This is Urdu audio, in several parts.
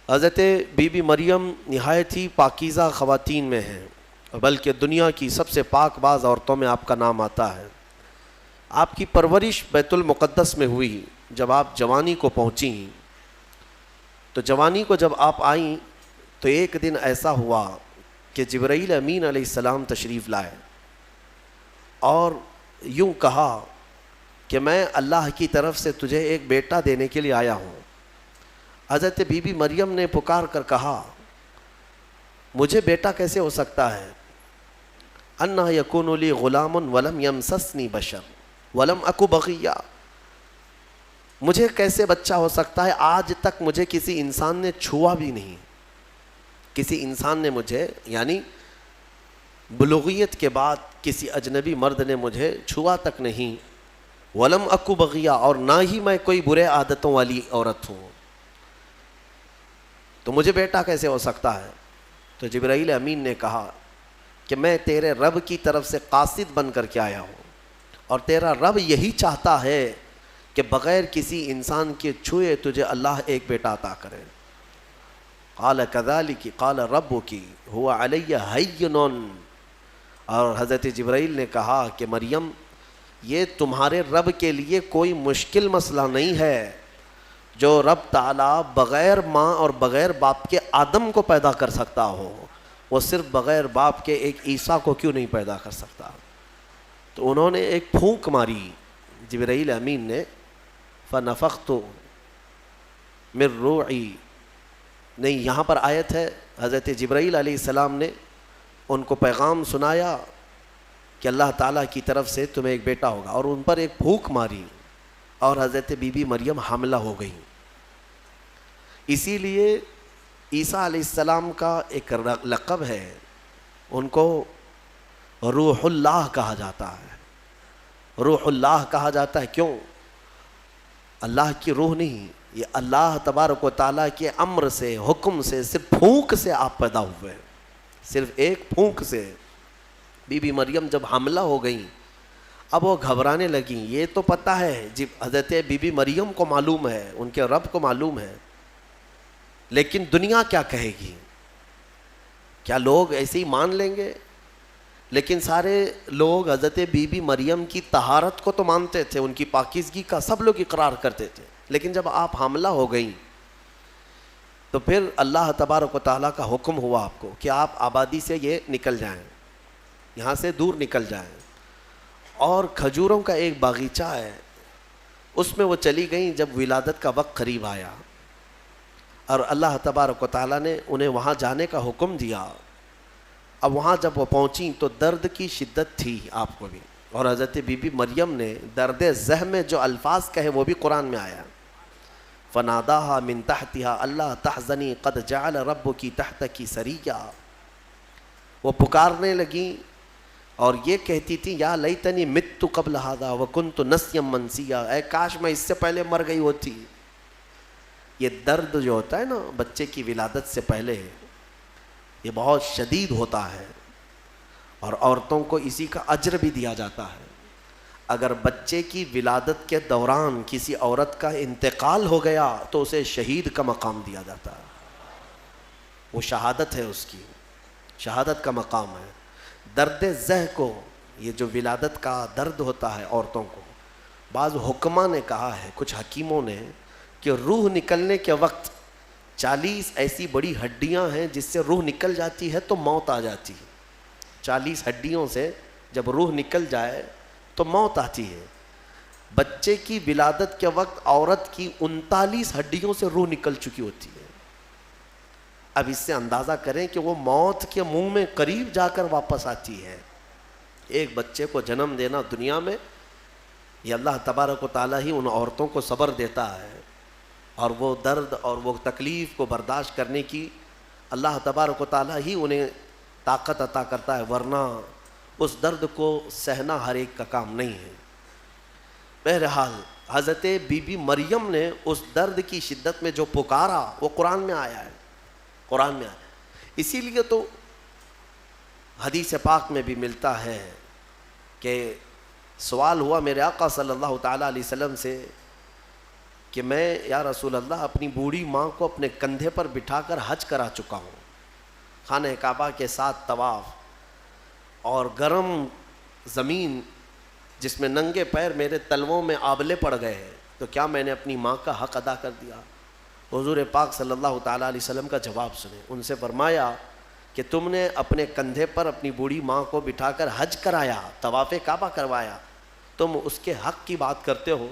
حضرت بی بی مریم نہایت ہی پاکیزہ خواتین میں ہیں، بلکہ دنیا کی سب سے پاک باز عورتوں میں آپ کا نام آتا ہے۔ آپ کی پرورش بیت المقدس میں ہوئی۔ جب آپ جوانی کو پہنچیں تو جوانی کو جب آپ آئیں تو ایک دن ایسا ہوا کہ جبرائیل امین علیہ السلام تشریف لائے اور یوں کہا کہ میں اللہ کی طرف سے تجھے ایک بیٹا دینے کے لیے آیا ہوں۔ حضرت بی بی مریم نے پکار کر کہا مجھے بیٹا کیسے ہو سکتا ہے؟ انا یکون لی غلام ولم یمسسنی بشر ولم اکو بغیہ، مجھے کیسے بچہ ہو سکتا ہے؟ آج تک مجھے کسی انسان نے چھوا بھی نہیں، کسی انسان نے مجھے، یعنی بلوغیت کے بعد کسی اجنبی مرد نے مجھے چھوا تک نہیں، ولم اکو بغیہ، اور نہ ہی میں کوئی برے عادتوں والی عورت ہوں، تو مجھے بیٹا کیسے ہو سکتا ہے؟ تو جبرائیل امین نے کہا کہ میں تیرے رب کی طرف سے قاصد بن کر کے آیا ہوں، اور تیرا رب یہی چاہتا ہے کہ بغیر کسی انسان کے چھوئے تجھے اللہ ایک بیٹا عطا کرے۔ قال کذالک قال ربک هو علی ہین، اور حضرت جبرائیل نے کہا کہ مریم یہ تمہارے رب کے لیے کوئی مشکل مسئلہ نہیں ہے، جو رب تعالیٰ بغیر ماں اور بغیر باپ کے آدم کو پیدا کر سکتا ہو، وہ صرف بغیر باپ کے ایک عیسیٰ کو کیوں نہیں پیدا کر سکتا؟ تو انہوں نے ایک پھونک ماری جبرائیل امین نے، فنفخت من روعی، نہیں یہاں پر آیت ہے حضرت جبرائیل علیہ السلام نے ان کو پیغام سنایا کہ اللہ تعالیٰ کی طرف سے تمہیں ایک بیٹا ہوگا، اور ان پر ایک پھونک ماری اور حضرت بی بی مریم حاملہ ہو گئی۔ اسی لیے عیسیٰ علیہ السلام کا ایک لقب ہے، ان کو روح اللہ کہا جاتا ہے۔ روح اللہ کہا جاتا ہے کیوں؟ اللہ کی روح نہیں، یہ اللہ تبارک و تعالیٰ کے امر سے، حکم سے، صرف پھونک سے آپ پیدا ہوئے، صرف ایک پھونک سے۔ بی بی مریم جب حاملہ ہو گئیں اب وہ گھبرانے لگیں۔ یہ تو پتہ ہے جب حضرت بی بی مریم کو معلوم ہے، ان کے رب کو معلوم ہے، لیکن دنیا کیا کہے گی؟ کیا لوگ ایسے ہی مان لیں گے؟ لیکن سارے لوگ حضرت بی بی مریم کی طہارت کو تو مانتے تھے، ان کی پاکیزگی کا سب لوگ اقرار کرتے تھے، لیکن جب آپ حاملہ ہو گئیں تو پھر اللہ تبارک و تعالیٰ کا حکم ہوا آپ کو کہ آپ آبادی سے یہ نکل جائیں، یہاں سے دور نکل جائیں، اور کھجوروں کا ایک باغیچہ ہے اس میں وہ چلی گئیں۔ جب ولادت کا وقت قریب آیا اور اللہ تبارک و تعالیٰ نے انہیں وہاں جانے کا حکم دیا، اب وہاں جب وہ پہنچیں تو درد کی شدت تھی آپ کو بھی، اور حضرت بی بی مریم نے درد زہ میں جو الفاظ کہے وہ بھی قرآن میں آیا، فناداہا من تحتہا اللہ تحزنی قد جعل ربکی تحتکی سریہ، وہ پکارنے لگیں اور یہ کہتی تھی یا لیتنی مت قبل ھذا وکنت نسیا منسیا، اے کاش میں اس سے پہلے مر گئی ہوتی۔ یہ درد جو ہوتا ہے نا بچے کی ولادت سے پہلے، یہ بہت شدید ہوتا ہے، اور عورتوں کو اسی کا اجر بھی دیا جاتا ہے۔ اگر بچے کی ولادت کے دوران کسی عورت کا انتقال ہو گیا تو اسے شہید کا مقام دیا جاتا ہے، وہ شہادت ہے، اس کی شہادت کا مقام ہے۔ درد زہ کو، یہ جو ولادت کا درد ہوتا ہے عورتوں کو، بعض حکماء نے کہا ہے، کچھ حکیموں نے، کہ روح نکلنے کے وقت 40 ایسی بڑی ہڈیاں ہیں جس سے روح نکل جاتی ہے تو موت آ جاتی ہے۔ 40 ہڈیوں سے جب روح نکل جائے تو موت آتی ہے۔ بچے کی ولادت کے وقت عورت کی 39 ہڈیوں سے روح نکل چکی ہوتی ہے۔ اب اس سے اندازہ کریں کہ وہ موت کے منہ میں قریب جا کر واپس آتی ہے۔ ایک بچے کو جنم دینا دنیا میں، یہ اللہ تبارک و تعالیٰ ہی ان عورتوں کو صبر دیتا ہے، اور وہ درد اور وہ تکلیف کو برداشت کرنے کی اللہ تبارک و تعالیٰ ہی انہیں طاقت عطا کرتا ہے، ورنہ اس درد کو سہنا ہر ایک کا کام نہیں ہے۔ بہرحال حضرت بی بی مریم نے اس درد کی شدت میں جو پکارا وہ قرآن میں آیا ہے، قرآن میں آیا۔ اسی لیے تو حدیث پاک میں بھی ملتا ہے کہ سوال ہوا میرے آقا صلی اللہ تعالیٰ علیہ وسلم سے کہ میں یا رسول اللہ اپنی بوڑھی ماں کو اپنے کندھے پر بٹھا کر حج کرا چکا ہوں، خانہ کعبہ کے ساتھ طواف، اور گرم زمین جس میں ننگے پیر میرے تلووں میں آبلے پڑ گئے ہیں، تو کیا میں نے اپنی ماں کا حق ادا کر دیا؟ حضور پاک صلی اللہ تعالیٰ علیہ وسلم کا جواب سنیں. ان سے فرمایا کہ تم نے اپنے کندھے پر اپنی بوڑھی ماں کو بٹھا کر حج کرایا، طواف کعبہ کروایا، تم اس کے حق کی بات کرتے ہو.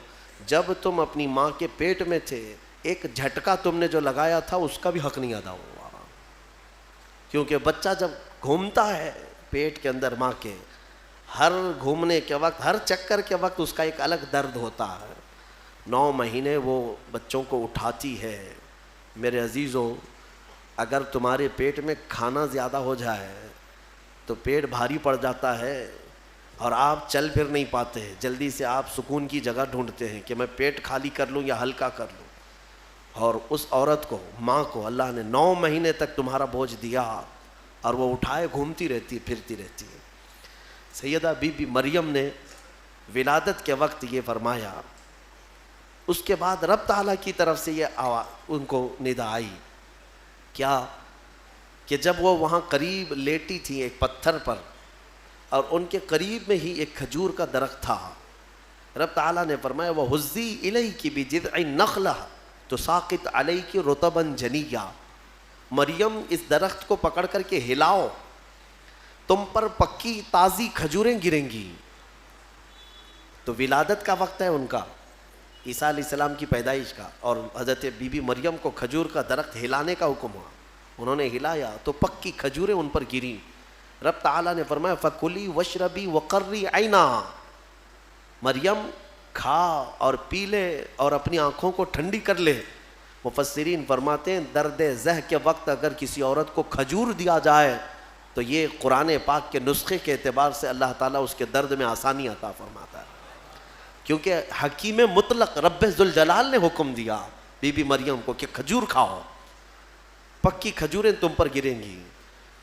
جب تم اپنی ماں کے پیٹ میں تھے ایک جھٹکا تم نے جو لگایا تھا اس کا بھی حق نہیں ادا ہوا، کیونکہ بچہ جب گھومتا ہے پیٹ کے اندر ماں کے، ہر گھومنے کے وقت، ہر چکر کے وقت اس کا ایک الگ درد ہوتا ہے. 9 مہینے وہ بچوں کو اٹھاتی ہے. میرے عزیزوں، اگر تمہارے پیٹ میں کھانا زیادہ ہو جائے تو پیٹ بھاری پڑ جاتا ہے اور آپ چل پھر نہیں پاتے، جلدی سے آپ سکون کی جگہ ڈھونڈتے ہیں کہ میں پیٹ خالی کر لوں یا ہلکا کر لوں. اور اس عورت کو، ماں کو اللہ نے 9 مہینے تک تمہارا بوجھ دیا اور وہ اٹھائے گھومتی رہتی، پھرتی رہتی ہے. سیدہ بی بی مریم نے ولادت کے وقت یہ فرمایا. اس کے بعد رب تعالیٰ کی طرف سے یہ ان کو ندا آئی کیا کہ جب وہ وہاں قریب لیٹی تھی ایک پتھر پر، اور ان کے قریب میں ہی ایک کھجور کا درخت تھا، رب تعالیٰ نے فرمایا وَهُزِّي إِلَيْكِ بِجِذْعِ النَّخْلَةِ تُسَاقِطْ عَلَيْكِ رُطَبًا جَنِيًّا. مریم اس درخت کو پکڑ کر کے ہلاؤ، تم پر پکی تازی کھجوریں گریں گی. تو ولادت کا وقت ہے ان کا، عیسیٰ علیہ السلام کی پیدائش کا، اور حضرت بی بی مریم کو کھجور کا درخت ہلانے کا حکم ہوا. انہوں نے ہلایا تو پکی کھجوریں ان پر گریں. رب تعالیٰ نے فرمایا فَكُلِي وَاشْرَبِي وَقَرِّي عَيْنًا. مریم کھا اور پی لے اور اپنی آنکھوں کو ٹھنڈی کر لے. مفسرین فرماتے ہیں درد زہ کے وقت اگر کسی عورت کو کھجور دیا جائے تو یہ قرآن پاک کے نسخے کے اعتبار سے اللہ تعالیٰ اس کے درد میں آسانی عطا فرماتا ہے، کیونکہ حکیم مطلق رب ذوالجلال نے حکم دیا بی بی مریم کو کہ کھجور کھاؤ، پکی کھجوریں تم پر گریں گی.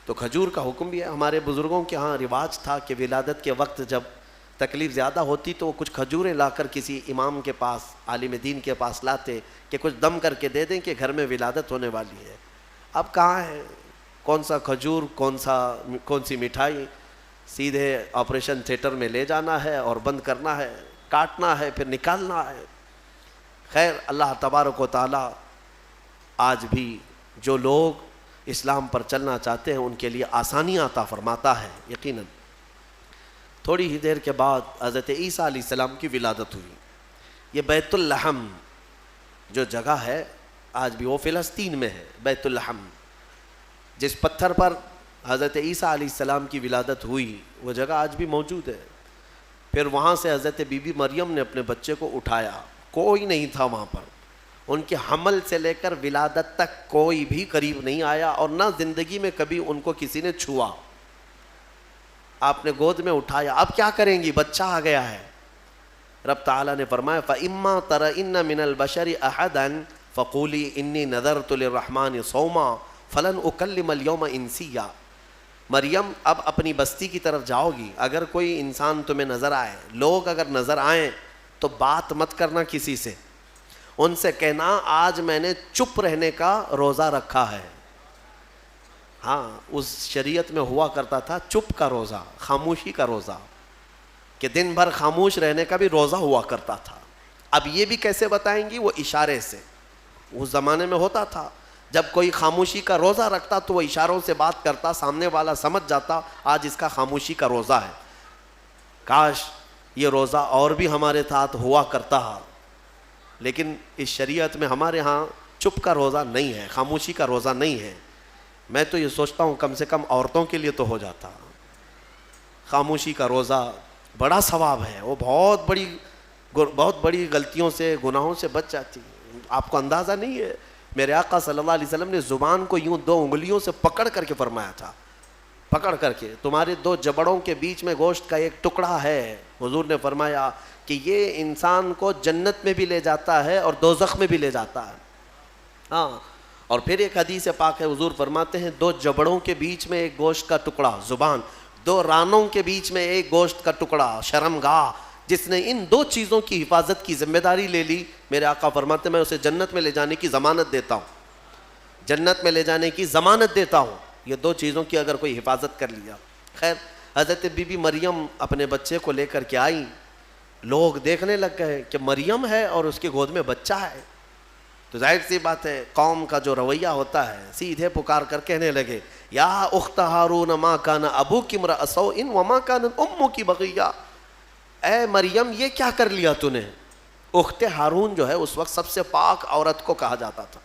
تو کھجور کا حکم بھی ہے. ہمارے بزرگوں کے ہاں رواج تھا کہ ولادت کے وقت جب تکلیف زیادہ ہوتی تو وہ کچھ کھجوریں لا کر کسی امام کے پاس، عالم دین کے پاس لاتے کہ کچھ دم کر کے دے دیں کہ گھر میں ولادت ہونے والی ہے. اب کہاں ہے، کون سا کھجور، کون سی مٹھائی، سیدھے آپریشن تھیٹر میں لے جانا ہے اور بند کرنا ہے، کاٹنا ہے پھر نکالنا ہے. خیر، اللہ تبارک و تعالی آج بھی جو لوگ اسلام پر چلنا چاہتے ہیں ان کے لیے آسانیاں عطا فرماتا ہے. یقیناً تھوڑی ہی دیر کے بعد حضرت عیسیٰ علیہ السلام کی ولادت ہوئی. یہ بیت اللحم جو جگہ ہے آج بھی وہ فلسطین میں ہے. بیت اللحم جس پتھر پر حضرت عیسیٰ علیہ السلام کی ولادت ہوئی وہ جگہ آج بھی موجود ہے. پھر وہاں سے حضرت بی بی مریم نے اپنے بچے کو اٹھایا، کوئی نہیں تھا وہاں پر. ان کے حمل سے لے کر ولادت تک کوئی بھی قریب نہیں آیا اور نہ زندگی میں کبھی ان کو کسی نے چھوا. آپ نے گود میں اٹھایا. اب کیا کریں گی، بچہ آ گیا ہے. رب تعالیٰ نے فرمایا فَإِمَّا تَرَئِنَّ مِنَ الْبَشَرِ أَحَدًا فَقُولِي إِنِّي نَذَرْتُ لِلرَّحْمَنِ صَوْمًا فَلَنْ أُكَلِّمَ الْيَوْمَ إِنسِيًّا. مریم اب اپنی بستی کی طرف جاؤ گی، اگر کوئی انسان تمہیں نظر آئے، لوگ اگر نظر آئیں تو بات مت کرنا کسی سے، ان سے کہنا آج میں نے چپ رہنے کا روزہ رکھا ہے. ہاں، اس شریعت میں ہوا کرتا تھا چپ کا روزہ، خاموشی کا روزہ، کہ دن بھر خاموش رہنے کا بھی روزہ ہوا کرتا تھا. اب یہ بھی کیسے بتائیں گی، وہ اشارے سے. اس زمانے میں ہوتا تھا جب کوئی خاموشی کا روزہ رکھتا تو وہ اشاروں سے بات کرتا، سامنے والا سمجھ جاتا آج اس کا خاموشی کا روزہ ہے. کاش یہ روزہ اور بھی ہمارے ساتھ ہوا کرتا، لیکن اس شریعت میں ہمارے ہاں چپ کا روزہ نہیں ہے، خاموشی کا روزہ نہیں ہے. میں تو یہ سوچتا ہوں کم سے کم عورتوں کے لیے تو ہو جاتا. خاموشی کا روزہ بڑا ثواب ہے، وہ بہت بڑی غلطیوں سے، گناہوں سے بچ جاتی. آپ کو اندازہ نہیں ہے، میرے آقا صلی اللہ علیہ وسلم نے زبان کو یوں 2 انگلیوں سے پکڑ کر کے فرمایا تھا، پکڑ کر کے تمہارے 2 جبڑوں کے بیچ میں گوشت کا ایک ٹکڑا ہے. حضور نے فرمایا کہ یہ انسان کو جنت میں بھی لے جاتا ہے اور دوزخ میں بھی لے جاتا ہے. ہاں، اور پھر ایک حدیث پاک ہے، حضور فرماتے ہیں 2 جبڑوں کے بیچ میں ایک گوشت کا ٹکڑا زبان، 2 رانوں کے بیچ میں ایک گوشت کا ٹکڑا شرمگاہ، جس نے ان دو چیزوں کی حفاظت کی ذمہ داری لے لی، میرے آقا فرماتے ہیں میں اسے جنت میں لے جانے کی ضمانت دیتا ہوں، جنت میں لے جانے کی ضمانت دیتا ہوں، یہ دو چیزوں کی اگر کوئی حفاظت کر لیا۔ خیر حضرت بی بی مریم اپنے بچے کو لے کر کے آئیں، لوگ دیکھنے لگ گئے کہ مریم ہے اور اس کے گود میں بچہ ہے، تو ظاہر سی بات ہے قوم کا جو رویہ ہوتا ہے، سیدھے پکار کر کہنے لگے یا اخت ہارون ما کان ابوک امرأ سوء وما کانت امک بغیہ، اے مریم یہ کیا کر لیا تو نے؟ اخت ہارون جو ہے اس وقت سب سے پاک عورت کو کہا جاتا تھا،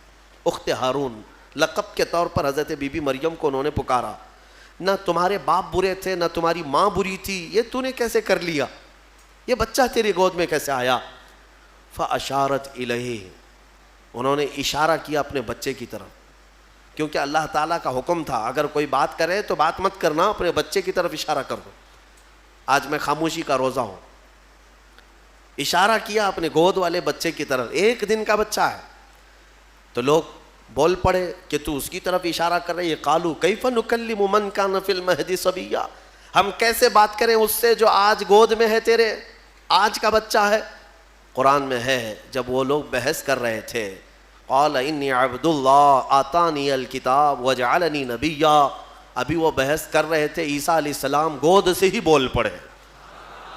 اخت ہارون لقب کے طور پر حضرت بی بی مریم کو انہوں نے پکارا، نہ تمہارے باپ برے تھے نہ تمہاری ماں بری تھی، یہ تو نے کیسے کر لیا، یہ بچہ تیری گود میں کیسے آیا؟ فاشارت الیہ، انہوں نے اشارہ کیا اپنے بچے کی طرف، کیونکہ اللہ تعالیٰ کا حکم تھا اگر کوئی بات کرے تو بات مت کرنا، اپنے بچے کی طرف اشارہ کر دو۔ آج میں خاموشی کا روزہ ہوں، اشارہ کیا اپنے گود والے بچے کی طرف، 1 دن کا بچہ ہے، تو لوگ بول پڑے کہ تو اس کی طرف اشارہ کر رہے، قالوا کیف نکلم من کان فی المہد صبیا، ہم کیسے بات کریں اس سے جو آج گود میں ہے تیرے، آج کا بچہ ہے۔ قرآن میں ہے جب وہ لوگ بحث کر رہے تھے، قال انی عبد اللہ آتانی الکتاب وجعلنی نبیا، ابھی وہ بحث کر رہے تھے، عیسیٰ علیہ السلام گود سے ہی بول پڑے،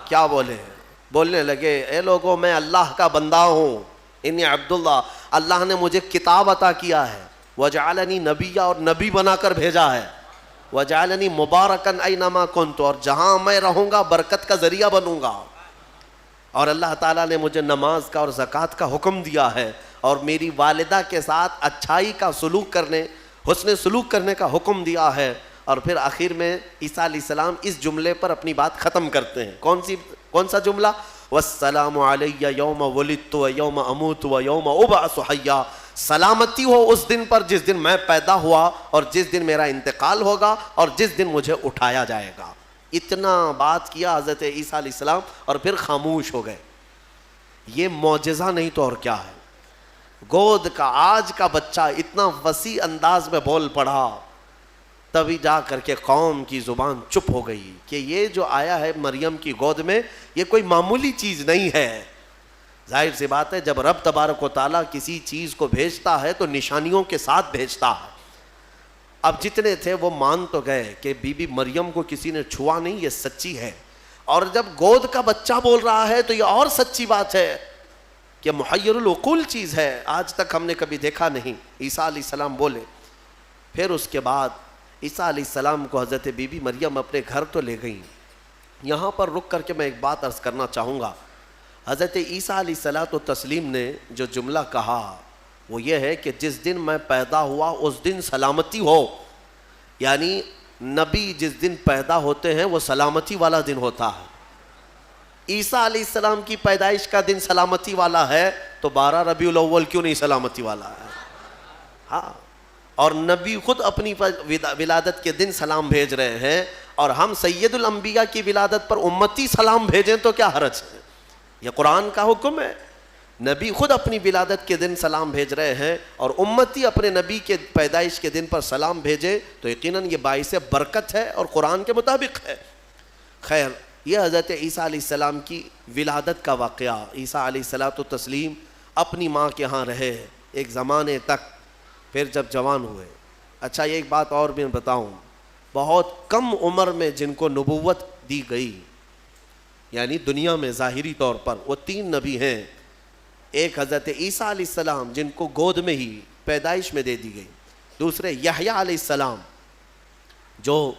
کیا بولے؟ بولنے لگے اے لوگوں میں اللہ کا بندہ ہوں، انی عبداللہ، اللہ نے مجھے کتاب عطا کیا ہے، وجعلنی نبیا، اور نبی بنا کر بھیجا ہے، وجعلنی مبارکن اینما کنت، اور جہاں میں رہوں گا برکت کا ذریعہ بنوں گا، اور اللہ تعالیٰ نے مجھے نماز کا اور زکوٰۃ کا حکم دیا ہے، اور میری والدہ کے ساتھ اچھائی کا سلوک کرنے، حسن سلوک کرنے کا حکم دیا ہے۔ اور پھر آخر میں عیسیٰ علیہ السلام اس جملے پر اپنی بات ختم کرتے ہیں، کون سا جملہ؟ والسلام علی یوم ولدت و یوم اموت و یوم ابعث حیا، سلامتی ہو اس دن پر جس دن میں پیدا ہوا اور جس دن میرا انتقال ہوگا اور جس دن مجھے اٹھایا جائے گا۔ اتنا بات کیا حضرت عیسیٰ علیہ السلام اور پھر خاموش ہو گئے۔ یہ معجزہ نہیں تو اور کیا ہے؟ گود کا آج کا بچہ اتنا وسیع انداز میں بول پڑا، تبھی جا کر کے قوم کی زبان چپ ہو گئی کہ یہ جو آیا ہے مریم کی گود میں یہ کوئی معمولی چیز نہیں ہے۔ ظاہر سی بات ہے جب رب تبارک و تعالیٰ کسی چیز کو بھیجتا ہے تو نشانیوں کے ساتھ بھیجتا ہے۔ اب جتنے تھے وہ مان تو گئے کہ بی بی مریم کو کسی نے چھوا نہیں، یہ سچی ہے، اور جب گود کا بچہ بول رہا ہے تو یہ اور سچی بات ہے کہ محیر العقول چیز ہے، آج تک ہم نے کبھی دیکھا نہیں۔ عیسیٰ علیہ السلام بولے، پھر اس کے بعد عیسیٰ علیہ السلام کو حضرت بی بی مریم اپنے گھر تو لے گئیں۔ یہاں پر رک کر کے میں ایک بات عرض کرنا چاہوں گا، حضرت عیسیٰ علیہ الصلوۃ والتسلیم نے جو جملہ کہا وہ یہ ہے کہ جس دن میں پیدا ہوا اس دن سلامتی ہو، یعنی نبی جس دن پیدا ہوتے ہیں وہ سلامتی والا دن ہوتا ہے۔ عیسیٰ علیہ السلام کی پیدائش کا دن سلامتی والا ہے تو 12 ربیع الاول کیوں نہیں سلامتی والا ہے؟ ہاں، اور نبی خود اپنی ولادت کے دن سلام بھیج رہے ہیں، اور ہم سید الانبیاء کی ولادت پر امتی سلام بھیجیں تو کیا حرج ہے؟ یہ قرآن کا حکم ہے۔ نبی خود اپنی ولادت کے دن سلام بھیج رہے ہیں اور امتی اپنے نبی کے پیدائش کے دن پر سلام بھیجے تو یقیناً یہ باعث برکت ہے اور قرآن کے مطابق ہے۔ خیر، یہ حضرت عیسیٰ علیہ السلام کی ولادت کا واقعہ۔ عیسیٰ علیہ الصلوۃ والتسلیم اپنی ماں کے ہاں رہے ایک زمانے تک، پھر جب جوان ہوئے۔ اچھا، یہ ایک بات اور بھی بتاؤں، بہت کم عمر میں جن کو نبوت دی گئی، یعنی دنیا میں ظاہری طور پر، وہ 3 نبی ہیں۔ ایک حضرت عیسیٰ علیہ السلام جن کو گود میں ہی پیدائش میں دے دی گئی، دوسرے یحییٰ علیہ السلام جو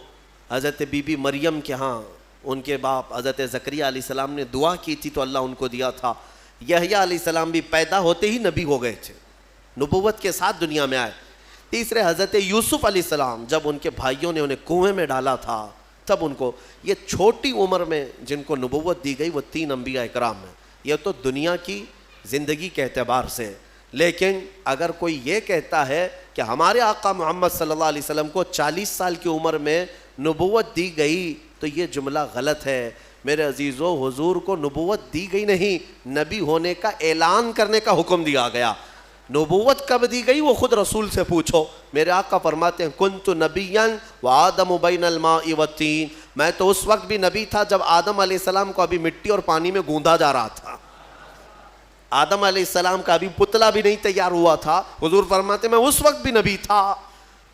حضرت بی بی مریم کے ہاں ان کے باپ حضرت زکریا علیہ السلام نے دعا کی تھی تو اللہ ان کو دیا تھا۔ یحییٰ علیہ السلام بھی پیدا ہوتے ہی نبی ہو گئے تھے، نبوت کے ساتھ دنیا میں آئے۔ تیسرے حضرت یوسف علیہ السلام، جب ان کے بھائیوں نے انہیں کنویں میں ڈالا تھا تب ان کو، یہ چھوٹی عمر میں جن کو نبوت دی گئی وہ 3 انبیاء اکرام ہیں۔ یہ تو دنیا کی زندگی کے اعتبار سے، لیکن اگر کوئی یہ کہتا ہے کہ ہمارے آقا محمد صلی اللہ علیہ وسلم کو 40 سال کی عمر میں نبوت دی گئی تو یہ جملہ غلط ہے۔ میرے عزیزو، حضور کو نبوت دی گئی نہیں، نبی ہونے کا اعلان کرنے کا حکم دیا گیا۔ نبوت کب دی گئی وہ خود رسول سے پوچھو۔ میرے آقا فرماتے ہیں کنت نبیا وآدم بین الماء والطین میں تو اس وقت بھی نبی تھا جب آدم علیہ السلام کو ابھی مٹی اور پانی میں گوندا جا رہا تھا. آدم علیہ السلام کا ابھی پتلا بھی نہیں تیار ہوا تھا. حضور فرماتے میں اس وقت بھی نبی تھا.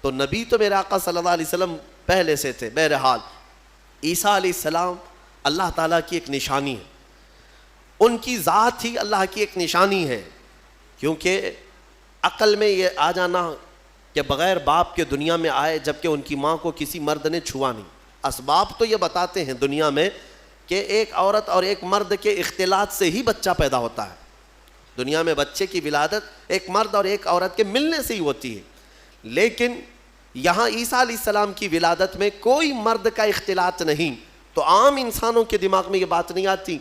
تو نبی تو میرے آقا صلی اللہ علیہ وسلم پہلے سے تھے. بہرحال عیسیٰ علیہ السلام اللہ تعالیٰ کی ایک نشانی ہے, ان کی ذات ہی اللہ کی ایک نشانی ہے. کیونکہ عقل میں یہ آ جانا کہ بغیر باپ کے دنیا میں آئے جبکہ ان کی ماں کو کسی مرد نے چھوا نہیں. اسباب تو یہ بتاتے ہیں دنیا میں کہ ایک عورت اور ایک مرد کے اختلاط سے ہی بچہ پیدا ہوتا ہے. دنیا میں بچے کی ولادت ایک مرد اور ایک عورت کے ملنے سے ہی ہوتی ہے. لیکن یہاں عیسیٰ علیہ السلام کی ولادت میں کوئی مرد کا اختلاط نہیں. تو عام انسانوں کے دماغ میں یہ بات نہیں آتی.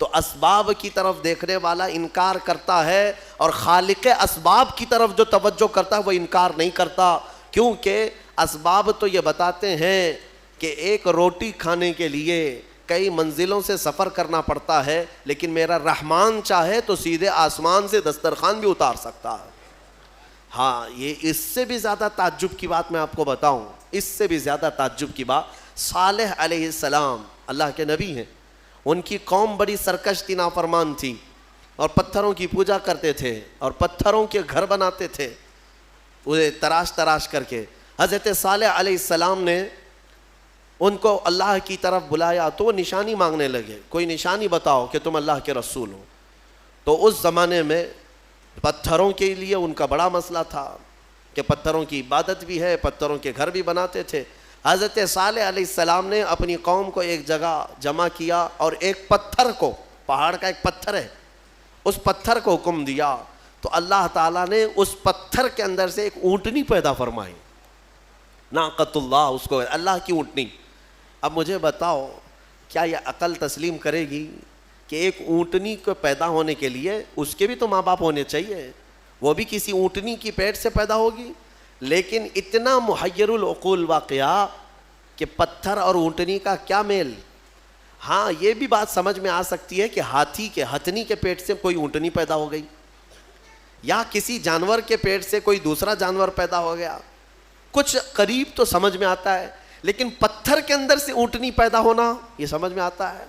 تو اسباب کی طرف دیکھنے والا انکار کرتا ہے, اور خالق اسباب کی طرف جو توجہ کرتا ہے وہ انکار نہیں کرتا. کیونکہ اسباب تو یہ بتاتے ہیں کہ ایک روٹی کھانے کے لیے کئی منزلوں سے سفر کرنا پڑتا ہے, لیکن میرا رحمان چاہے تو سیدھے آسمان سے دسترخوان بھی اتار سکتا ہے. ہاں, یہ اس سے بھی زیادہ تعجب کی بات میں آپ کو بتاؤں, اس سے بھی زیادہ تعجب کی بات, صالح علیہ السلام اللہ کے نبی ہیں. ان کی قوم بڑی سرکش تھی, نافرمان تھی, اور پتھروں کی پوجا کرتے تھے اور پتھروں کے گھر بناتے تھے انہیں تراش تراش کر کے. حضرت صالح علیہ السلام نے ان کو اللہ کی طرف بلایا تو وہ نشانی مانگنے لگے, کوئی نشانی بتاؤ کہ تم اللہ کے رسول ہو. تو اس زمانے میں پتھروں کے لیے ان کا بڑا مسئلہ تھا کہ پتھروں کی عبادت بھی ہے, پتھروں کے گھر بھی بناتے تھے. حضرت صالح علیہ السلام نے اپنی قوم کو ایک جگہ جمع کیا اور ایک پتھر کو, پہاڑ کا ایک پتھر ہے, اس پتھر کو حکم دیا. تو اللہ تعالیٰ نے اس پتھر کے اندر سے ایک اونٹنی پیدا فرمائی, ناقۃ اللہ, اس کو اللہ کی اونٹنی. اب مجھے بتاؤ کیا یہ عقل تسلیم کرے گی کہ ایک اونٹنی کو پیدا ہونے کے لیے اس کے بھی تو ماں باپ ہونے چاہیے, وہ بھی کسی اونٹنی کی پیٹ سے پیدا ہوگی. لیکن اتنا محیر العقول واقعہ کہ پتھر اور اونٹنی کا کیا میل. ہاں, یہ بھی بات سمجھ میں آ سکتی ہے کہ ہاتھی کے ہتھنی کے پیٹ سے کوئی اونٹنی پیدا ہو گئی, یا کسی جانور کے پیٹ سے کوئی دوسرا جانور پیدا ہو گیا, کچھ قریب تو سمجھ میں آتا ہے. لیکن پتھر کے اندر سے اونٹنی پیدا ہونا یہ سمجھ میں آتا ہے.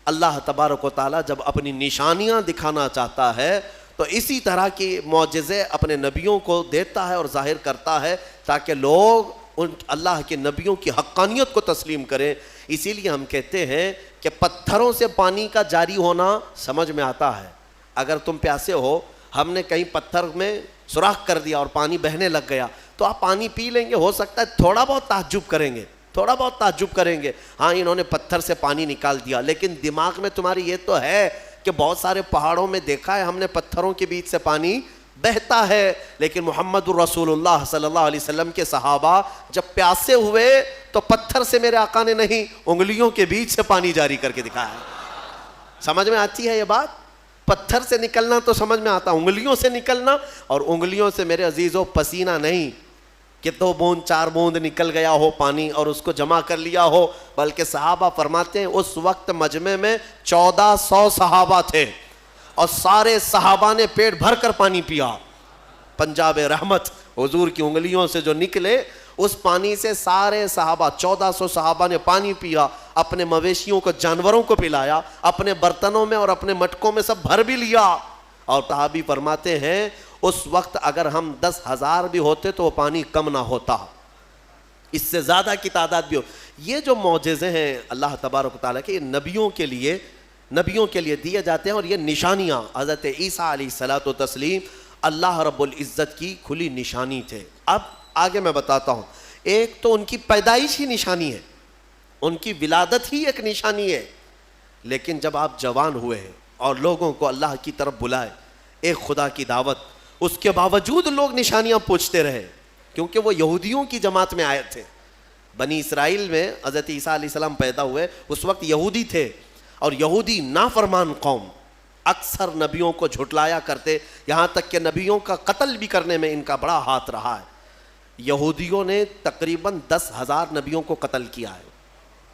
اللہ تبارک و تعالیٰ جب اپنی نشانیاں دکھانا چاہتا ہے تو اسی طرح کی معجزے اپنے نبیوں کو دیتا ہے اور ظاہر کرتا ہے تاکہ لوگ ان اللہ کے نبیوں کی حقانیت کو تسلیم کریں. اسی لیے ہم کہتے ہیں کہ پتھروں سے پانی کا جاری ہونا سمجھ میں آتا ہے. اگر تم پیاسے ہو, ہم نے کہیں پتھر میں سوراخ کر دیا اور پانی بہنے لگ گیا تو آپ پانی پی لیں گے, ہو سکتا ہے تھوڑا بہت تعجب کریں گے, تھوڑا بہت تعجب کریں گے, ہاں انہوں نے پتھر سے پانی نکال دیا. لیکن دماغ میں تمہاری یہ تو ہے کہ بہت سارے پہاڑوں میں دیکھا ہے ہم نے پتھروں کے بیچ سے پانی بہتا ہے. لیکن محمد الرسول اللہ صلی اللہ علیہ وسلم کے صحابہ جب پیاسے ہوئے تو پتھر سے میرے آقا نے نہیں, انگلیوں کے بیچ سے پانی جاری کر کے دکھایا. سمجھ میں آتی ہے یہ بات؟ پتھر سے نکلنا تو سمجھ میں آتا, انگلیوں سے نکلنا, اور انگلیوں سے میرے عزیزوں پسینہ نہیں کہ 2 بوند 4 بوند نکل گیا ہو پانی اور اس کو جمع کر لیا ہو, بلکہ صحابہ فرماتے ہیں اس وقت مجمع میں 1400 صحابہ تھے اور سارے صحابہ نے پیٹ بھر کر پانی پیا. پنجاب رحمت حضور کی انگلیوں سے جو نکلے اس پانی سے سارے صحابہ 1400 صحابہ نے پانی پیا, اپنے مویشیوں کو, جانوروں کو پلایا, اپنے برتنوں میں اور اپنے مٹکوں میں سب بھر بھی لیا. اور صحابی فرماتے ہیں اس وقت اگر ہم 10,000 بھی ہوتے تو وہ پانی کم نہ ہوتا, اس سے زیادہ کی تعداد بھی ہو. یہ جو معجزے ہیں اللہ تبارک و تعالیٰ کے نبیوں کے لیے دیے جاتے ہیں, اور یہ نشانیاں حضرت عیسیٰ علیہ الصلوۃ والتسلیم اللہ رب العزت کی کھلی نشانی تھے. اب آگے میں بتاتا ہوں, ایک تو ان کی پیدائش ہی نشانی ہے, ان کی ولادت ہی ایک نشانی ہے. لیکن جب آپ جوان ہوئے ہیں اور لوگوں کو اللہ کی طرف بلائے, ایک خدا کی دعوت, اس کے باوجود لوگ نشانیاں پوچھتے رہے کیونکہ وہ یہودیوں کی جماعت میں آئے تھے. بنی اسرائیل میں حضرت عیسیٰ علیہ السلام پیدا ہوئے, اس وقت یہودی تھے, اور یہودی نافرمان قوم اکثر نبیوں کو جھٹلایا کرتے, یہاں تک کہ نبیوں کا قتل بھی کرنے میں ان کا بڑا ہاتھ رہا ہے. یہودیوں نے تقریباً 10,000 نبیوں کو قتل کیا ہے.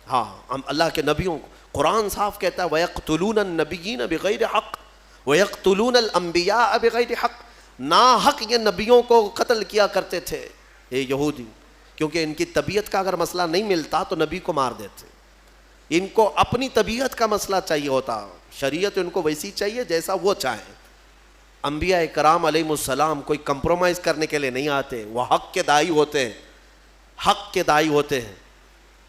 ہاں, ہم اللہ کے نبیوں کو, قرآن صاف کہتا ہے وَيَقْتُلُونَ النَّبِيِّينَ بِغَيْرِ حَقٍّ وَيَقْتُلُونَ الْأَنْبِيَاءَ بِغَيْرِ حَقٍّ. نا حق یہ نبیوں کو قتل کیا کرتے تھے یہ یہودی. کیونکہ ان کی طبیعت کا اگر مسئلہ نہیں ملتا تو نبی کو مار دیتے. ان کو اپنی طبیعت کا مسئلہ چاہیے ہوتا, شریعت ان کو ویسی چاہیے جیسا وہ چاہیں. انبیاء کرام علیہ السلام کوئی کمپرومائز کرنے کے لیے نہیں آتے, وہ حق کے داعی ہوتے ہیں, حق کے داعی ہوتے ہیں.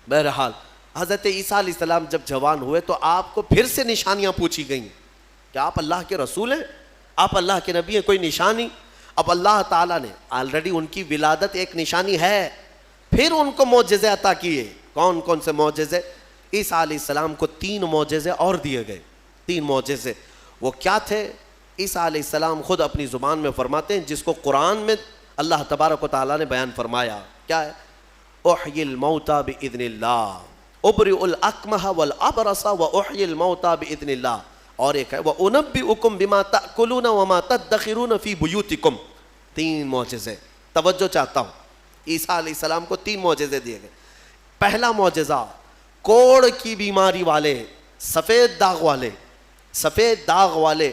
بہرحال حضرت عیسیٰ علیہ السلام جب جوان ہوئے تو آپ کو پھر سے نشانیاں پوچھی گئیں کہ آپ اللہ کے رسول ہیں, آپ اللہ کے نبی ہیں, کوئی نشانی. اب اللہ تعالیٰ نے آلریڈی ان کی ولادت ایک نشانی ہے, پھر ان کو معجزے عطا کیے. کون کون سے معجزے؟ عیسیٰ علیہ السلام کو 3 معجزے اور دیے گئے. 3 معجزے وہ کیا تھے؟ عیسیٰ علیہ السلام خود اپنی زبان میں فرماتے ہیں, جس کو قرآن میں اللہ تبارک و تعالیٰ نے بیان فرمایا. کیا ہے؟ احیی الموتى باذن اللہ, ابرئ الاکمہ والابرص واحیی الموتى باذن اللہ. اور ایک ہے وانبئکم بما تاکلون وما تدخرون فی بیوتکم. 3 معجزے. توجہ چاہتا ہوں, عیسیٰ علیہ السلام کو 3 معجزے دیے گئے. پہلا معجزہ, کوڑ کی بیماری والے, سفید داغ والے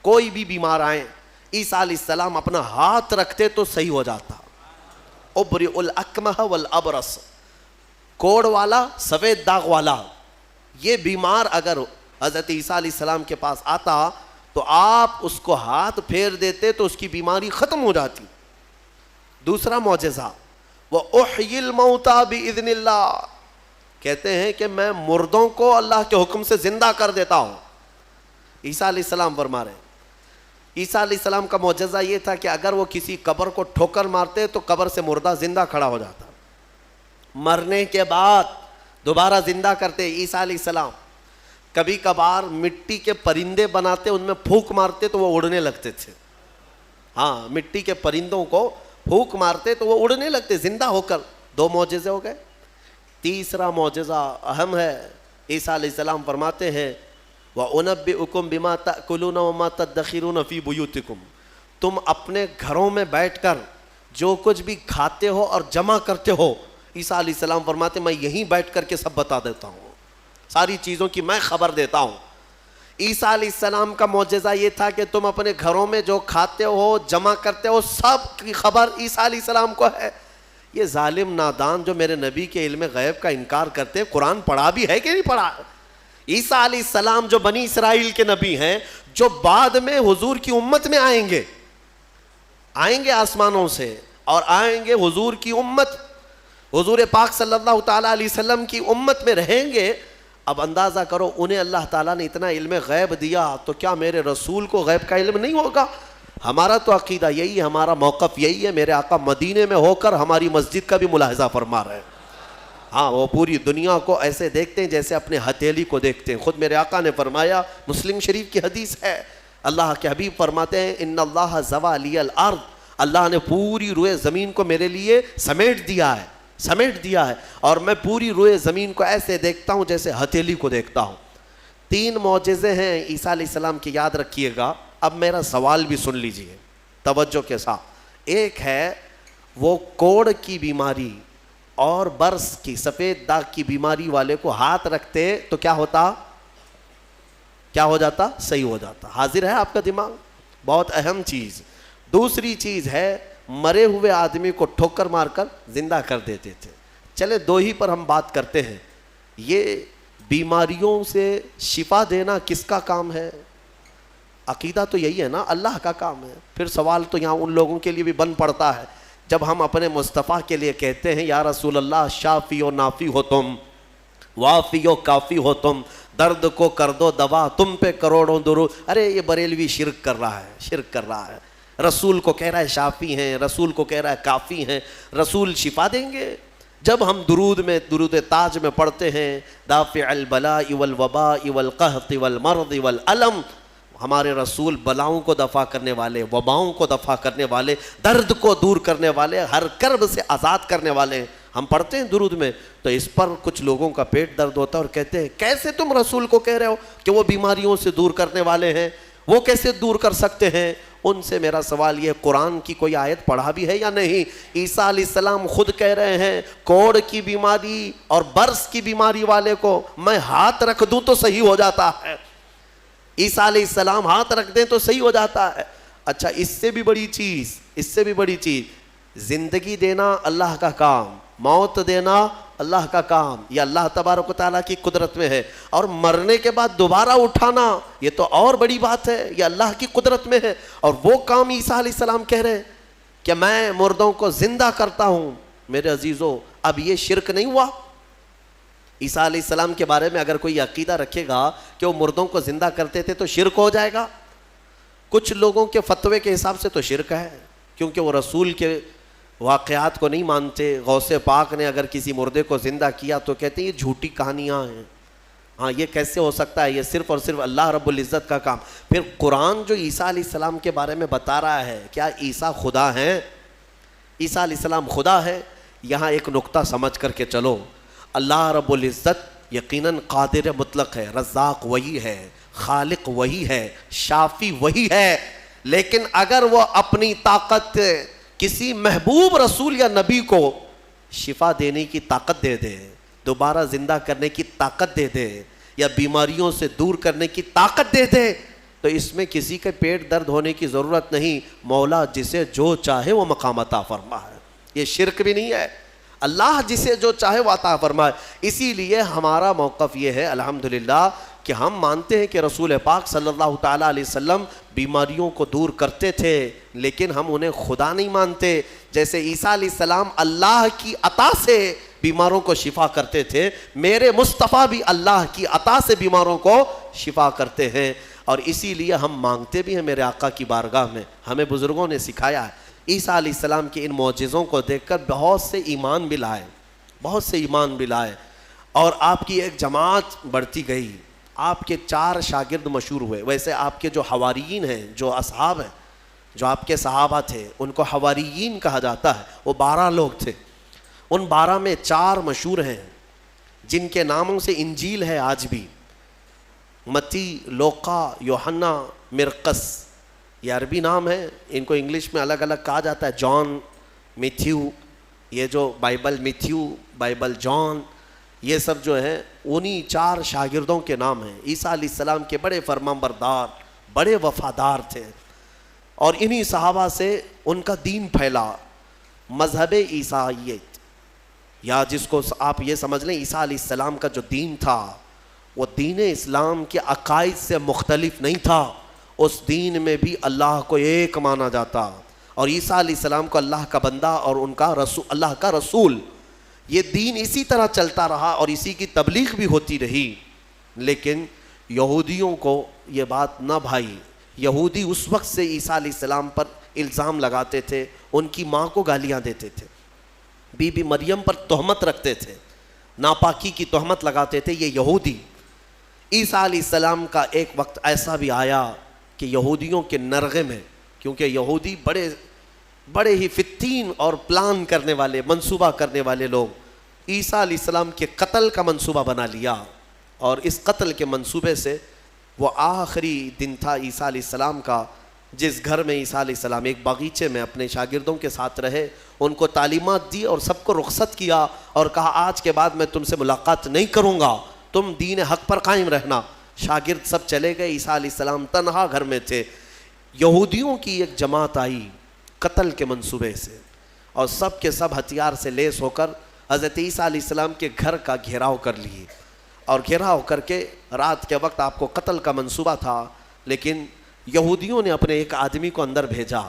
کوئی بھی بیمار آئیں, عیسیٰ علیہ السلام اپنا ہاتھ رکھتے تو صحیح ہو جاتا. ابرئ الاکمہ والابرص, کوڑ والا, سفید داغ والا, یہ بیمار اگر حضرت عیسیٰ علیہ السلام کے پاس آتا تو آپ اس کو ہاتھ پھیر دیتے تو اس کی بیماری ختم ہو جاتی. دوسرا معجزہ, وَأُحْيِي الْمَوْتَى بِإِذْنِ اللَّهِ, کہتے ہیں کہ میں مردوں کو اللہ کے حکم سے زندہ کر دیتا ہوں. عیسیٰ علیہ السلام فرما رہے ہیں. عیسیٰ علیہ السلام کا معجزہ یہ تھا کہ اگر وہ کسی قبر کو ٹھوکر مارتے تو قبر سے مردہ زندہ کھڑا ہو جاتا, مرنے کے بعد دوبارہ زندہ کرتے عیسیٰ علیہ السلام. کبھی کبھار مٹی کے پرندے بناتے, ان میں پھونک مارتے تو وہ اڑنے لگتے تھے. ہاں, مٹی کے پرندوں کو پھونک مارتے تو وہ اڑنے لگتے زندہ ہو کر. 2 معجزے ہو گئے. تیسرا معجزہ اہم ہے. عیسیٰ علیہ السلام فرماتے ہیں وَأُنَبِّئُكُمْ بِمَا تَأْكُلُونَ وَمَا تَدَّخِرُونَ فِي بُيُوتِكُمْ, تم اپنے گھروں میں بیٹھ کر جو کچھ بھی کھاتے ہو اور جمع کرتے ہو, عیسیٰ علیہ السلام فرماتے میں یہیں بیٹھ کر کے سب بتا دیتا ہوں, ساری چیزوں کی میں خبر دیتا ہوں. عیسیٰ علیہ السلام کا معجزہ یہ تھا کہ تم اپنے گھروں میں جو کھاتے ہو, جمع کرتے ہو, سب کی خبر عیسیٰ علیہ السلام کو ہے. یہ ظالم نادان جو میرے نبی کے علم غیب کا انکار کرتے, قرآن پڑھا بھی ہے کہ نہیں پڑھا؟ عیسیٰ علیہ السلام جو بنی اسرائیل کے نبی ہیں, جو بعد میں حضور کی امت میں آئیں گے آسمانوں سے, اور آئیں گے حضور کی امت, حضور پاک صلی اللہ تعالیٰ علیہ وسلم کی امت میں رہیں گے. اب اندازہ کرو, انہیں اللہ تعالیٰ نے اتنا علم غیب دیا, تو کیا میرے رسول کو غیب کا علم نہیں ہوگا؟ ہمارا تو عقیدہ یہی ہے, ہمارا موقف یہی ہے. میرے آقا مدینے میں ہو کر ہماری مسجد کا بھی ملاحظہ فرما رہے ہیں. ہاں, وہ پوری دنیا کو ایسے دیکھتے ہیں جیسے اپنے ہتھیلی کو دیکھتے ہیں. خود میرے آقا نے فرمایا, مسلم شریف کی حدیث ہے, اللہ کے حبیب فرماتے ہیں ان اللہ زوى لی الارض, اللہ نے پوری روئے زمین کو میرے لیے سمیٹ دیا ہے, اور میں پوری روئے زمین کو ایسے دیکھتا ہوں جیسے ہتھیلی کو دیکھتا ہوں. 3 معجزے ہیں عیسیٰ علیہ السلام کی, یاد رکھیے گا. اب میرا سوال بھی سن لیجئے توجہ کے ساتھ. ایک ہے وہ کوڑ کی بیماری اور برس کی, سفید داغ کی بیماری والے کو ہاتھ رکھتے تو کیا ہوتا؟ صحیح ہو جاتا. حاضر ہے آپ کا دماغ؟ بہت اہم چیز. دوسری چیز ہے, مرے ہوئے آدمی کو ٹھوکر مار کر زندہ کر دیتے تھے. چلے 2 ہی پر ہم بات کرتے ہیں. یہ بیماریوں سے شفا دینا کس کا کام ہے؟ عقیدہ تو یہی ہے نا, اللہ کا کام ہے. پھر سوال تو یہاں ان لوگوں کے لیے بھی بن پڑتا ہے جب ہم اپنے مصطفیٰ کے لیے کہتے ہیں یا رسول اللہ شافی و نافی ہو تم, وافی و کافی ہو تم, درد کو کر دو دوا, تم پہ کروڑوں درود. ارے یہ بریلوی شرک کر رہا ہے. رسول کو کہہ رہا ہے شافی ہیں, رسول کو کہہ رہا ہے کافی ہیں. رسول شفا دیں گے؟ جب ہم درود تاج میں پڑھتے ہیں دافع البلاء والوباء والقحط والمرض والالم, ہمارے رسول بلاؤں کو دفع کرنے والے, وباؤں کو دفع کرنے والے, درد کو دور کرنے والے, ہر کرب سے آزاد کرنے والے. ہم پڑھتے ہیں درود میں, تو اس پر کچھ لوگوں کا پیٹ درد ہوتا ہے اور کہتے ہیں کیسے تم رسول کو کہہ رہے ہو کہ وہ بیماریوں سے دور کرنے والے ہیں, وہ کیسے دور کر سکتے ہیں؟ ان سے میرا سوال یہ, قرآن کی کوئی آیت پڑھا بھی ہے یا نہیں؟ عیسیٰ علیہ السلام خود کہہ رہے ہیں کوڑ کی بیماری اور برس کی بیماری والے کو میں ہاتھ رکھ دوں تو صحیح ہو جاتا ہے. عیسیٰ علیہ السلام ہاتھ رکھ دیں تو صحیح ہو جاتا ہے. اچھا, اس سے بھی بڑی چیز زندگی دینا اللہ کا کام, موت دینا اللہ کا کام، یہ اللہ تبارک و تعالیٰ کی قدرت میں ہے، اور مرنے کے بعد دوبارہ اٹھانا یہ تو اور بڑی بات ہے، یہ اللہ کی قدرت میں ہے۔ اور وہ کام عیسیٰ علیہ السلام کہہ رہے ہیں کہ میں مردوں کو زندہ کرتا ہوں۔ میرے عزیزو، اب یہ شرک نہیں ہوا؟ عیسیٰ علیہ السلام کے بارے میں اگر کوئی عقیدہ رکھے گا کہ وہ مردوں کو زندہ کرتے تھے تو شرک ہو جائے گا۔ کچھ لوگوں کے فتوے کے حساب سے تو شرک ہے، کیونکہ وہ رسول کے واقعات کو نہیں مانتے۔ غوث پاک نے اگر کسی مردے کو زندہ کیا تو کہتے ہیں یہ جھوٹی کہانیاں ہیں، ہاں یہ کیسے ہو سکتا ہے، یہ صرف اور صرف اللہ رب العزت کا کام۔ پھر قرآن جو عیسیٰ علیہ السلام کے بارے میں بتا رہا ہے، کیا عیسیٰ خدا ہیں؟ عیسیٰ علیہ السلام خدا ہے؟ یہاں ایک نقطہ سمجھ کر کے چلو، اللہ رب العزت یقیناً قادر مطلق ہے، رزاق وہی ہے، خالق وہی ہے، شافی وہی ہے، لیکن اگر وہ اپنی طاقت کسی محبوب رسول یا نبی کو شفا دینے کی طاقت دے دے، دوبارہ زندہ کرنے کی طاقت دے دے، یا بیماریوں سے دور کرنے کی طاقت دے دے، تو اس میں کسی کے پیٹ درد ہونے کی ضرورت نہیں۔ مولا جسے جو چاہے وہ مقام عطا فرمائے، یہ شرک بھی نہیں ہے، اللہ جسے جو چاہے وہ عطا فرمائے۔ اسی لیے ہمارا موقف یہ ہے الحمدللہ کہ ہم مانتے ہیں کہ رسول پاک صلی اللہ تعالیٰ علیہ وسلم بیماریوں کو دور کرتے تھے، لیکن ہم انہیں خدا نہیں مانتے۔ جیسے عیسیٰ علیہ السلام اللہ کی عطا سے بیماروں کو شفا کرتے تھے، میرے مصطفیٰ بھی اللہ کی عطا سے بیماروں کو شفا کرتے ہیں، اور اسی لیے ہم مانگتے بھی ہیں میرے آقا کی بارگاہ میں۔ ہمیں بزرگوں نے سکھایا ہے، عیسیٰ علیہ السلام کے ان معجزوں کو دیکھ کر بہت سے ایمان بھی لائے، بہت سے ایمان بھی لائے، اور آپ کی ایک جماعت بڑھتی گئی۔ آپ کے 4 شاگرد مشہور ہوئے۔ ویسے آپ کے جو حواریین ہیں، جو اصحاب ہیں، جو آپ کے صحابہ تھے، ان کو حواریین کہا جاتا ہے، وہ 12 لوگ تھے۔ ان 12 میں 4 مشہور ہیں جن کے ناموں سے انجیل ہے آج بھی، متی، لوقا، یوحنا، مرقس، یہ عربی نام ہے، ان کو انگلش میں الگ الگ کہا جاتا ہے، جان، میتھیو، یہ جو بائبل میتھیو، بائبل جان، یہ سب جو ہیں انہی 4 شاگردوں کے نام ہیں۔ عیسیٰ علیہ السلام کے بڑے فرمانبردار، بڑے وفادار تھے، اور انہی صحابہ سے ان کا دین پھیلا، مذہب عیسائیت، یا جس کو آپ یہ سمجھ لیں عیسیٰ علیہ السلام کا جو دین تھا وہ دین اسلام کے عقائد سے مختلف نہیں تھا، اس دین میں بھی اللہ کو ایک مانا جاتا، اور عیسیٰ علیہ السلام کو اللہ کا بندہ اور ان کا رسول، اللہ کا رسول۔ یہ دین اسی طرح چلتا رہا اور اسی کی تبلیغ بھی ہوتی رہی، لیکن یہودیوں کو یہ بات نہ بھائی۔ یہودی اس وقت سے عیسیٰ علیہ السلام پر الزام لگاتے تھے، ان کی ماں کو گالیاں دیتے تھے، بی بی مریم پر تہمت رکھتے تھے، ناپاکی کی تہمت لگاتے تھے یہ یہودی۔ عیسیٰ علیہ السلام کا ایک وقت ایسا بھی آیا کہ یہودیوں کے نرغے میں، کیونکہ یہودی بڑے ہی فتین اور پلان کرنے والے، منصوبہ کرنے والے لوگ، عیسیٰ علیہ السلام کے قتل کا منصوبہ بنا لیا، اور اس قتل کے منصوبے سے وہ آخری دن تھا عیسیٰ علیہ السلام کا، جس گھر میں عیسیٰ علیہ السلام ایک باغیچے میں اپنے شاگردوں کے ساتھ رہے، ان کو تعلیمات دی اور سب کو رخصت کیا، اور کہا آج کے بعد میں تم سے ملاقات نہیں کروں گا، تم دین حق پر قائم رہنا۔ شاگرد سب چلے گئے، عیسیٰ علیہ السلام تنہا گھر میں تھے۔ یہودیوں کی ایک جماعت آئی قتل کے منصوبے سے، اور سب کے سب ہتھیار سے لیس ہو کر حضرت عیسیٰ علیہ السلام کے گھر کا گھیراؤ کر لیے، اور گھیراؤ کر کے رات کے وقت آپ کو قتل کا منصوبہ تھا، لیکن یہودیوں نے اپنے ایک آدمی کو اندر بھیجا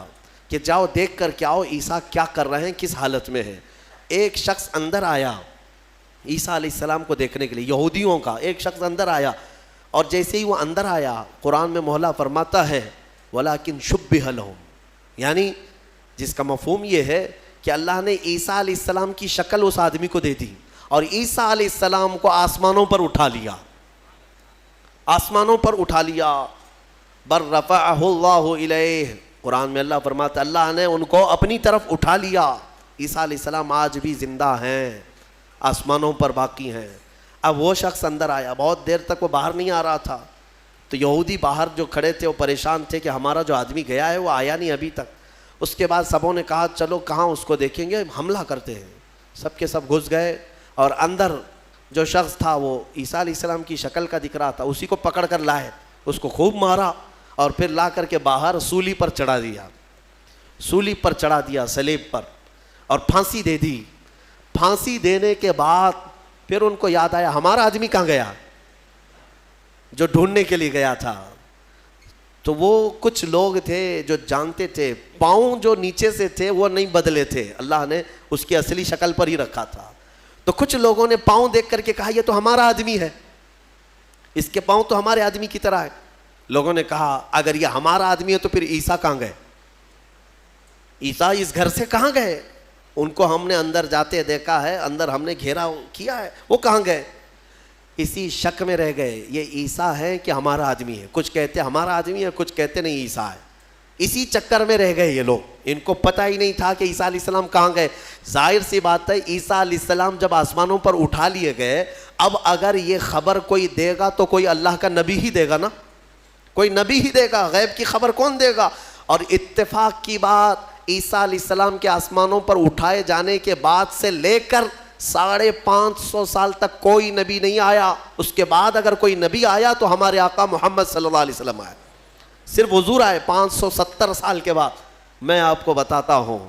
کہ جاؤ دیکھ کر کے آؤ عیسیٰ کیا کر رہے ہیں، کس حالت میں ہے۔ ایک شخص اندر آیا عیسیٰ علیہ السلام کو دیکھنے کے لیے، یہودیوں کا ایک شخص اندر آیا، اور جیسے ہی وہ اندر آیا قرآن میں مولا فرماتا ہے وَلَكِنْ شُبِّهَ لَهُمْ، یعنی جس کا مفہوم یہ ہے کہ اللہ نے عیسیٰ علیہ السلام کی شکل اس آدمی کو دے دی، اور عیسیٰ علیہ السلام کو آسمانوں پر اٹھا لیا، آسمانوں پر اٹھا لیا۔ بَلْ رَفَعَهُ اللَّهُ إِلَيْهِ، قرآن میں اللہ فرماتا ہے اللہ نے ان کو اپنی طرف اٹھا لیا۔ عیسیٰ علیہ السلام آج بھی زندہ ہیں، آسمانوں پر باقی ہیں۔ اب وہ شخص اندر آیا، بہت دیر تک وہ باہر نہیں آ رہا تھا، تو یہودی باہر جو کھڑے تھے وہ پریشان تھے کہ ہمارا جو آدمی گیا ہے وہ آیا نہیں ابھی تک۔ اس کے بعد سبوں نے کہا چلو کہاں اس کو دیکھیں گے، حملہ کرتے ہیں۔ سب کے سب گھس گئے، اور اندر جو شخص تھا وہ عیسیٰ علیہ السلام کی شکل کا دکھ رہا تھا، اسی کو پکڑ کر لائے، اس کو خوب مارا، اور پھر لا کر کے باہر سولی پر چڑھا دیا، سولی پر چڑھا دیا، صلیب پر، اور پھانسی دے دی۔ پھانسی دینے کے بعد پھر ان کو یاد آیا ہمارا آدمی کہاں گیا جو ڈھونڈنے کے لیے گیا تھا. تو وہ کچھ لوگ تھے جو جانتے تھے پاؤں جو نیچے سے تھے وہ نہیں بدلے تھے, اللہ نے اس کی اصلی شکل پر ہی رکھا تھا. تو کچھ لوگوں نے پاؤں دیکھ کر کے کہا یہ تو ہمارا آدمی ہے, اس کے پاؤں تو ہمارے آدمی کی طرح ہے. لوگوں نے کہا اگر یہ ہمارا آدمی ہے تو پھر عیسیٰ کہاں گئے, عیسیٰ اس گھر سے کہاں گئے؟ ان کو ہم نے اندر جاتے دیکھا ہے, اندر ہم نے گھیرا کیا ہے, وہ کہاں گئے؟ اسی شک میں رہ گئے یہ عیسیٰ ہے کہ ہمارا آدمی ہے. کچھ کہتے ہمارا آدمی ہے, کچھ کہتے نہیں عیسیٰ ہے. اسی چکر میں رہ گئے یہ لوگ, ان کو پتہ ہی نہیں تھا کہ عیسیٰ علیہ السلام کہاں گئے. ظاہر سی بات ہے عیسیٰ علیہ السلام جب آسمانوں پر اٹھا لیے گئے, اب اگر یہ خبر کوئی دے گا تو کوئی اللہ کا نبی ہی دے گا نا, کوئی نبی ہی دے گا, غیب کی خبر کون دے گا؟ اور اتفاق کی بات عیسیٰ علیہ السلام کے آسمانوں پر اٹھائے جانے کے بعد سے لے کر 550 سال تک کوئی نبی نہیں آیا. اس کے بعد اگر کوئی نبی آیا تو ہمارے آقا محمد صلی اللہ علیہ وسلم آئے, صرف حضور آئے 570 سال کے بعد. میں آپ کو بتاتا ہوں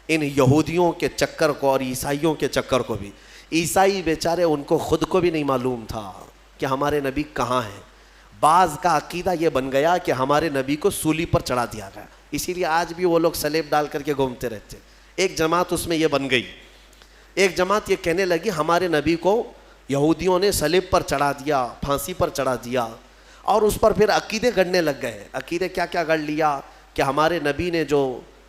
ان یہودیوں کے چکر کو اور عیسائیوں کے چکر کو بھی, عیسائی بیچارے ان کو خود کو بھی نہیں معلوم تھا کہ ہمارے نبی کہاں ہیں. بعض کا عقیدہ یہ بن گیا کہ ہمارے نبی کو سولی پر چڑھا دیا گیا, اسی لیے آج بھی وہ لوگ سلیب ڈال کر کے گھومتے رہتے. ایک جماعت اس میں یہ بن گئی, ایک جماعت یہ کہنے لگی ہمارے نبی کو یہودیوں نے سلیب پر چڑھا دیا, پھانسی پر چڑھا دیا, اور اس پر پھر عقیدے گڑنے لگ گئے. عقیدے کیا کیا گڑ لیا کہ ہمارے نبی نے جو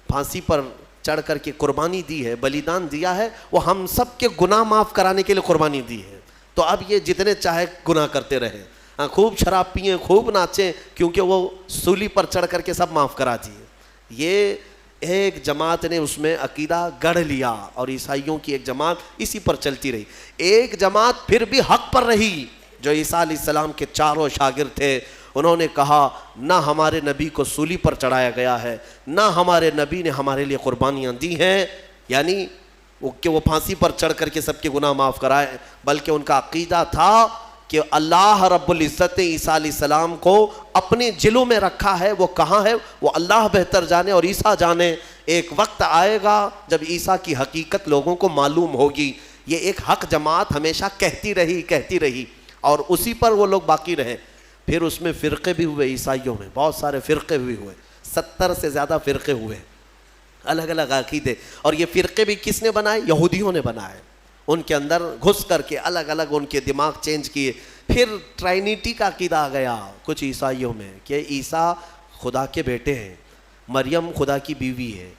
پھانسی پر چڑھ کر کے قربانی دی ہے, بلیدان دیا ہے, وہ ہم سب کے گناہ معاف کرانے کے لیے قربانی دی ہے. تو اب یہ جتنے چاہے گناہ کرتے رہے, خوب شراب پئیں, خوب ناچیں, کیونکہ وہ سولی پر چڑھ کر کے سب معاف کرا دیے. یہ ایک جماعت نے اس میں عقیدہ گڑھ لیا اور عیسائیوں کی ایک جماعت اسی پر چلتی رہی. ایک جماعت پھر بھی حق پر رہی جو عیسیٰ علیہ السلام کے چاروں شاگرد تھے. انہوں نے کہا نہ ہمارے نبی کو سولی پر چڑھایا گیا ہے, نہ ہمارے نبی نے ہمارے لیے قربانیاں دی ہیں, یعنی کہ وہ پھانسی پر چڑھ کر کے سب کے گناہ معاف کرائے, بلکہ ان کا عقیدہ تھا کہ اللہ رب العزت نے عیسیٰ علیہ السلام کو اپنے جلوں میں رکھا ہے. وہ کہاں ہے وہ اللہ بہتر جانے اور عیسیٰ جانے. ایک وقت آئے گا جب عیسیٰ کی حقیقت لوگوں کو معلوم ہوگی. یہ ایک حق جماعت ہمیشہ کہتی رہی اور اسی پر وہ لوگ باقی رہے. پھر اس میں فرقے بھی ہوئے, عیسائیوں میں بہت سارے فرقے بھی ہوئے, 70 سے زیادہ فرقے ہوئے, الگ الگ عقیدے. اور یہ فرقے بھی کس نے بنائے؟ یہودیوں نے بنائے. ان کے اندر گھس کر کے الگ الگ ان کے دماغ چینج کیے. پھر ٹرائنیٹی کا عقیدہ آ گیا کچھ عیسائیوں میں کہ عیسیٰ خدا کے بیٹے ہیں, مریم خدا کی بیوی ہے.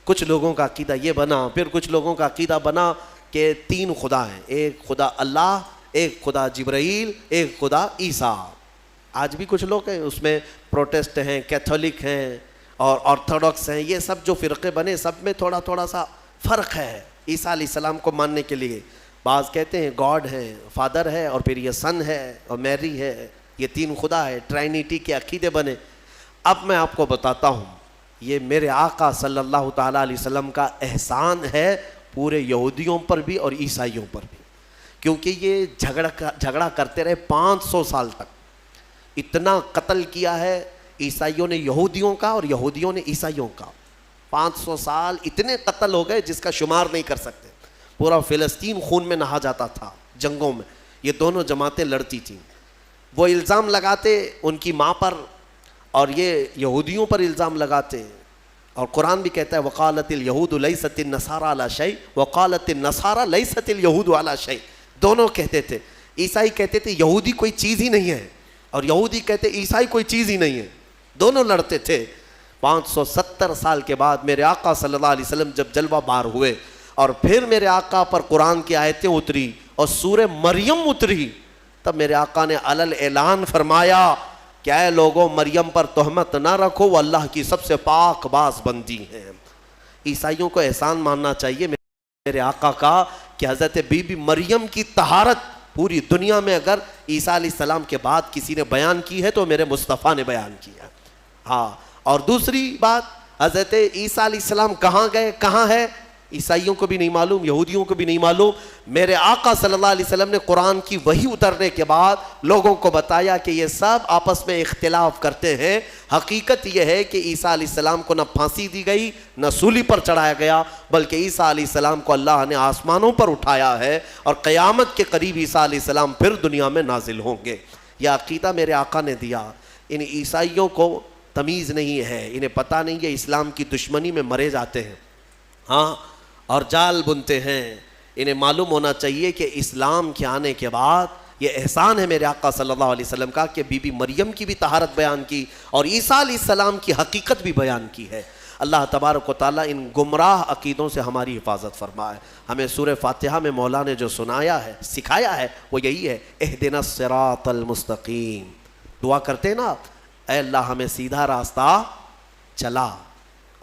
کچھ لوگوں کا عقیدہ یہ بنا. پھر کچھ لوگوں کا عقیدہ بنا کہ 3 خدا ہیں, ایک خدا اللہ, ایک خدا جبرائیل, ایک خدا عیسیٰ. آج بھی کچھ لوگ ہیں اس میں, پروٹسٹ ہیں, کیتھولک ہیں اور آرتھوڈاکس ہیں. یہ سب جو فرقے بنے سب میں تھوڑا تھوڑا سا فرق ہے عیسیٰ علیہ السلام کو ماننے کے لیے. بعض کہتے ہیں گاڈ ہے, فادر ہے, اور پھر یہ سن ہے اور میری ہے, یہ 3 خدا ہے. ٹرائنیٹی کے عقیدے بنے. اب میں آپ کو بتاتا ہوں یہ میرے آقا صلی اللہ تعالیٰ علیہ وسلم کا احسان ہے پورے یہودیوں پر بھی اور عیسائیوں پر بھی, کیونکہ یہ جھگڑا کرتے رہے 500 سال تک. اتنا قتل کیا ہے عیسائیوں نے یہودیوں کا اور یہودیوں نے عیسائیوں کا. 500 سال اتنے قتل ہو گئے جس کا شمار نہیں کر سکتے. پورا فلسطین خون میں نہا جاتا تھا جنگوں میں. یہ دونوں جماعتیں لڑتی تھیں. وہ الزام لگاتے ان کی ماں پر اور یہ یہودیوں پر الزام لگاتے. اور قرآن بھی کہتا ہے وقالت الیہود لیست النصارى علی شیء وقالت النصارى لیست الیہود علی شیء. دونوں کہتے تھے. عیسائی کہتے تھے یہودی کوئی چیز ہی نہیں ہے, اور یہودی کہتے عیسائی کوئی چیز ہی نہیں ہے. دونوں لڑتے تھے. 570 سال کے بعد میرے آقا صلی اللہ علیہ وسلم جب جلوہ بار ہوئے اور پھر میرے آقا پر قرآن کی آیتیں اتری اور سورہ مریم اتری, تب میرے آقا نے علل اعلان فرمایا کہ اے لوگوں مریم پر تہمت نہ رکھو, وہ اللہ کی سب سے پاک باز بندی ہیں. عیسائیوں کو احسان ماننا چاہیے میرے آقا کا کہ حضرت بی بی مریم کی طہارت پوری دنیا میں اگر عیسیٰ علیہ السلام کے بعد کسی نے بیان کی ہے تو میرے مصطفیٰ نے بیان کیا. ہاں, اور دوسری بات حضرت عیسیٰ علیہ السلام کہاں گئے, کہاں ہے؟ عیسائیوں کو بھی نہیں معلوم، یہودیوں کو بھی نہیں معلوم. میرے آقا صلی اللہ علیہ وسلم نے قرآن کی وحی اترنے کے بعد لوگوں کو بتایا کہ یہ سب آپس میں اختلاف کرتے ہیں. حقیقت یہ ہے کہ عیسیٰ علیہ السلام کو نہ پھانسی دی گئی، نہ سولی پر چڑھایا گیا، بلکہ عیسیٰ علیہ السلام کو اللہ نے آسمانوں پر اٹھایا ہے، اور قیامت کے قریب عیسیٰ علیہ السلام پھر دنیا میں نازل ہوں گے. یہ عقیدہ میرے آقا نے دیا. ان عیسائیوں کو تمیز نہیں ہے، انہیں پتہ نہیں ہے اسلام کی دشمنی میں مرے جاتے ہیں ہاں، اور جال بنتے ہیں. انہیں معلوم ہونا چاہیے کہ اسلام کے آنے کے بعد یہ احسان ہے میرے آقا صلی اللہ علیہ وسلم کا کہ بی بی مریم کی بھی طہارت بیان کی اور عیسیٰ علیہ السلام کی حقیقت بھی بیان کی ہے. اللہ تبارک و تعالیٰ ان گمراہ عقیدوں سے ہماری حفاظت فرمائے. ہمیں سورہ فاتحہ میں مولا نے جو سنایا ہے، سکھایا ہے، وہ یہی ہے، اہدنا الصراط المستقیم. دعا کرتے نا، اے اللہ ہمیں سیدھا راستہ چلا،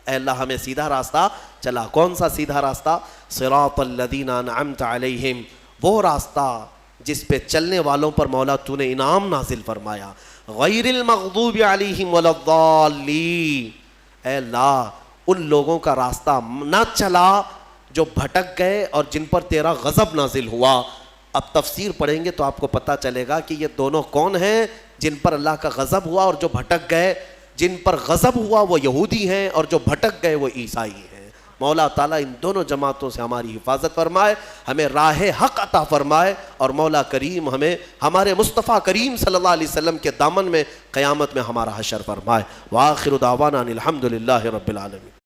اے اللہ ہمیں سیدھا راستہ چلا. کون سا سیدھا راستہ؟ صراط الذین انعمت علیہم، وہ راستہ جس پہ چلنے والوں پر مولا تو نے انعام نازل فرمایا. غیر المغضوب علیہم ولا الضالین، اے اللہ ان لوگوں کا راستہ نہ چلا جو بھٹک گئے اور جن پر تیرا غضب نازل ہوا. اب تفسیر پڑھیں گے تو آپ کو پتہ چلے گا کہ یہ دونوں کون ہیں جن پر اللہ کا غضب ہوا اور جو بھٹک گئے. جن پر غضب ہوا وہ یہودی ہیں اور جو بھٹک گئے وہ عیسائی ہیں. مولا تعالیٰ ان دونوں جماعتوں سے ہماری حفاظت فرمائے، ہمیں راہ حق عطا فرمائے، اور مولا کریم ہمیں ہمارے مصطفیٰ کریم صلی اللہ علیہ وسلم کے دامن میں قیامت میں ہمارا حشر فرمائے. وآخر دعوانا ان الحمد للہ رب العالمین.